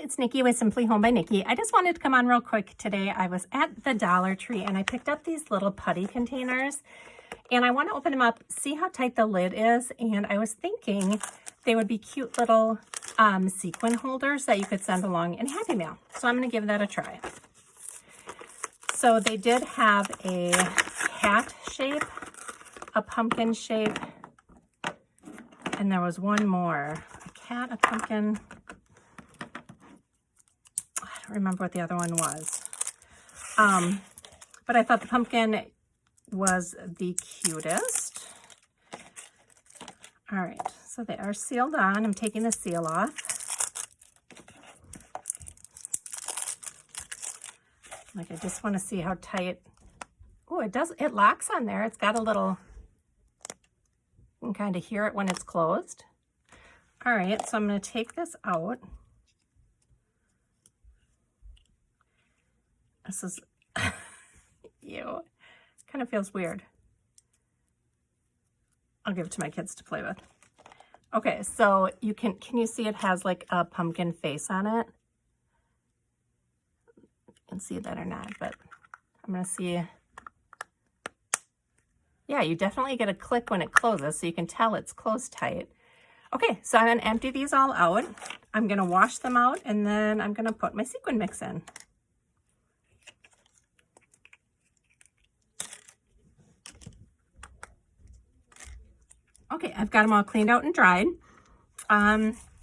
it's Nikki with Simply Home by Nikki. I just wanted to come on real quick today. I was at the Dollar Tree and I picked up these little putty containers and I want to open them up, see how tight the lid is, and I was thinking they would be cute little sequin holders that you could send along in Happy Mail. So I'm going to give that a try. So they did have a hat shape, a pumpkin shape, and there was one more. A cat, a pumpkin. I don't remember what the other one was. But I thought the pumpkin was the cutest. All right, so they are sealed on. I'm taking the seal off. Like, I just want to see how tight. Oh, it locks on there. It's got a little, you can kind of hear it when it's closed. All right, so I'm going to take this out. This is, ew, kind of feels weird. I'll give it to my kids to play with. Okay, so you can you see it has like a pumpkin face on it? You can see that or not, but I'm gonna see. Yeah, you definitely get a click when it closes, so you can tell it's closed tight. Okay, so I'm gonna empty these all out. I'm gonna wash them out, and then I'm gonna put my sequin mix in. Okay, I've got them all cleaned out and dried.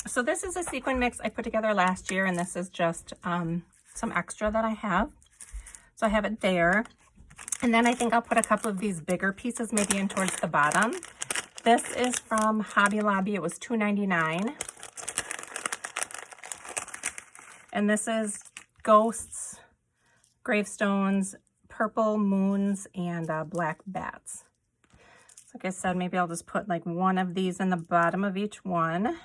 So this is a sequin mix I put together last year, and this is just some extra that I have. So I have it there. And then I think I'll put a couple of these bigger pieces maybe in towards the bottom. This is from Hobby Lobby. It was $2.99. And this is ghosts, gravestones, purple moons, and black bats. Like I said, maybe I'll just put like one of these in the bottom of each one.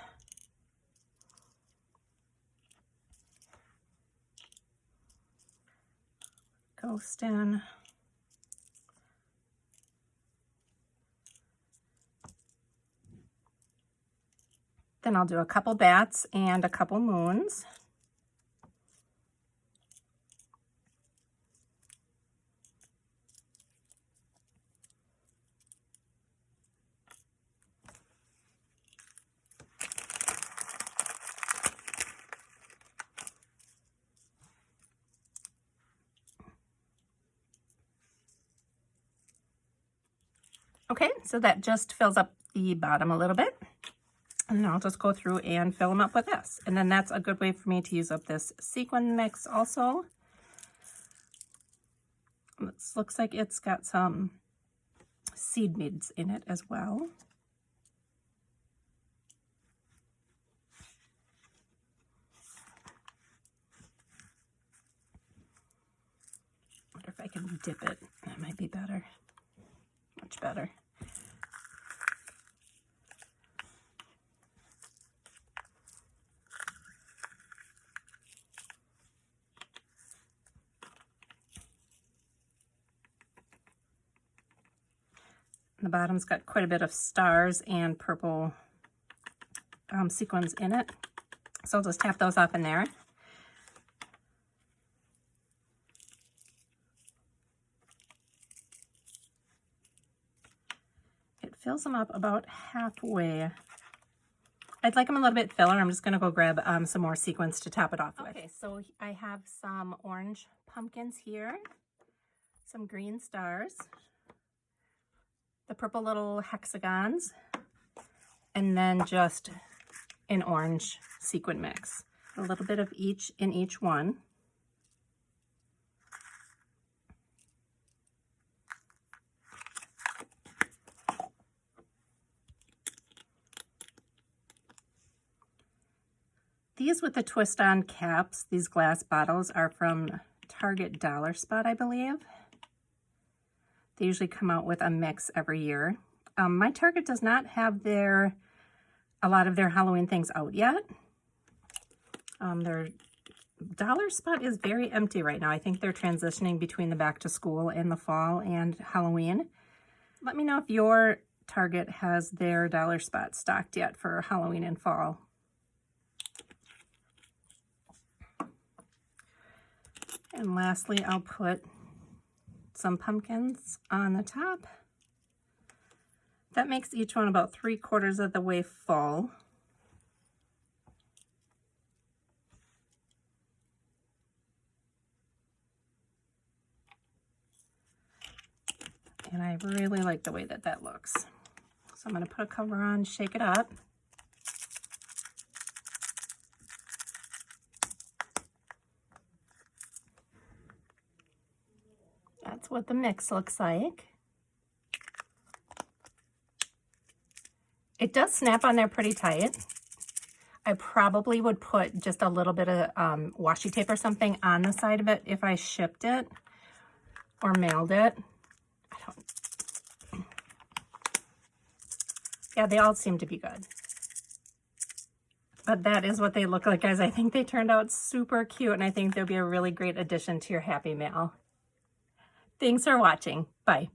Ghost in. Then I'll do a couple bats and a couple moons. Okay, so that just fills up the bottom a little bit. And I'll just go through and fill them up with this. And then that's a good way for me to use up this sequin mix also. This looks like it's got some seed beads in it as well. I wonder if I can dip it. That might be better. Much better. The bottom's got quite a bit of stars and purple sequins in it. So I'll just tap those off in there. It fills them up about halfway. I'd like them a little bit filler. I'm just gonna go grab some more sequins to top it off with. Okay, so I have some orange pumpkins here, some green stars, the purple little hexagons, and then just an orange sequin mix. A little bit of each in each one. These with the twist-on caps, these glass bottles, are from Target Dollar Spot, I believe. They usually come out with a mix every year. My Target does not have a lot of their Halloween things out yet. Their Dollar Spot is very empty right now. I think they're transitioning between the back to school and the fall and Halloween. Let me know if your Target has their Dollar Spot stocked yet for Halloween and fall. And lastly, I'll put some pumpkins on the top. That makes each one about 3/4 of the way full. And I really like the way that that looks. So I'm going to put a cover on, shake it up. That's what the mix looks like. It does snap on there pretty tight. I probably would put just a little bit of washi tape or something on the side of it if I shipped it or mailed it. Yeah, they all seem to be good. But that is what they look like, guys. I think they turned out super cute, and I think they'll be a really great addition to your Happy Mail. Thanks for watching. Bye.